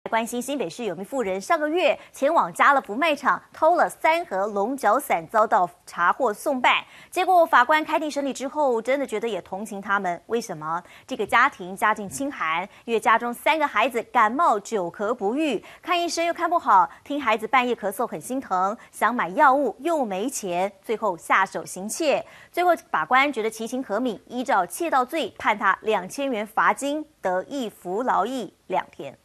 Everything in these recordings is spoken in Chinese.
关心新北市有名妇人上个月前往家乐福卖场偷了3盒龙角散，遭到查获送办。结果法官开庭审理之后，真的觉得也同情他们。为什么？这个家庭家境清寒，因为家中3个孩子感冒久咳不愈，看医生又看不好，听孩子半夜咳嗽很心疼，想买药物又没钱，最后下手行窃。最后法官觉得其情可悯，依照窃盗罪判他2000元罚金，得1服劳役2天。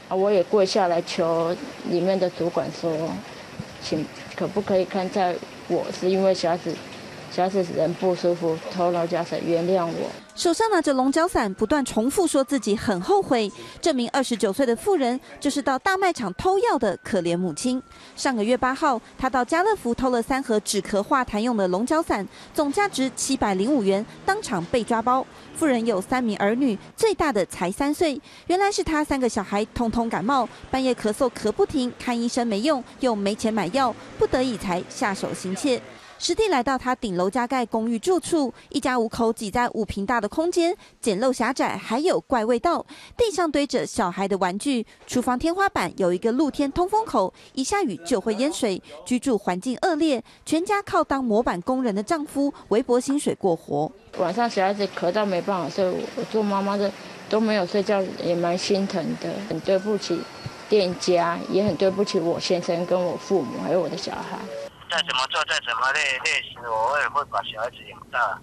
我也跪下来求里面的主管说，请可不可以看在我是因为小子人不舒服偷龙角散，原谅我。手上拿着龙角散，不断重复说自己很后悔。这名29岁的妇人就是到大卖场偷药的可怜母亲。上个月8号，她到家乐福偷了3盒止咳化痰用的龙角散，总价值705元，当场被抓包。妇人有3名儿女，最大的才3岁。原来是她3个小孩通通感冒，半夜咳嗽咳不停，看医生没用，又没钱买药，不得已才下手行窃。实地来到他顶楼加盖公寓住处，一家5口挤在5坪大的空间，简陋狭窄，还有怪味道。地上堆着小孩的玩具，厨房天花板有一个露天通风口，一下雨就会淹水。居住环境恶劣，全家靠当模板工人的丈夫微薄薪水过活。晚上小孩子咳到没办法睡，我做妈妈的都没有睡觉，也蛮心疼的，很对不起店家，也很对不起我先生跟我父母还有我的小孩。再怎么做，再怎么累死我也会把小孩子养大，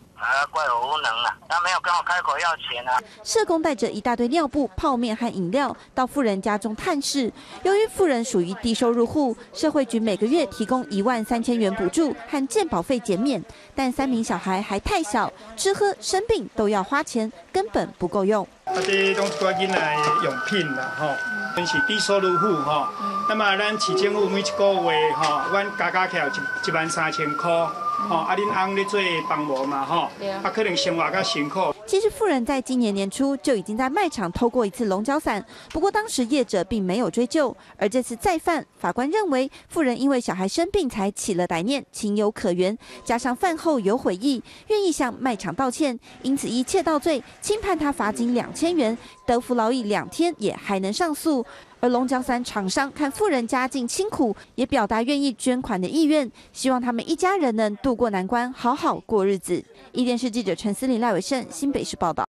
怪我无能啊！他没有跟我开口要钱啊。社工带着一大堆尿布、泡面和饮料到妇人家中探视。由于妇人属于低收入户，社会局每个月提供13000元补助和健保费减免，但3名小孩还太小，吃喝生病都要花钱，根本不够用。这拢带囡仔的用品啦，吼，阮是低收入户吼。那么咱市政府每一个月吼，阮加起来13000块，吼，恁翁咧做帮忙嘛，吼，可能生活较辛苦。其实妇人在今年年初就已经在卖场偷过1次龙角散，不过当时业者并没有追究，而这次再犯，法官认为妇人因为小孩生病才起了歹念，情有可原，加上饭后有悔意，愿意向卖场道歉，因此依窃盗罪轻判他罚金2000元，得服劳役2天，也还能上诉。而龙角散厂商看妇人家境清苦，也表达愿意捐款的意愿，希望他们一家人能渡过难关，好好过日子。1电视记者陈思玲、赖伟胜新北市报道。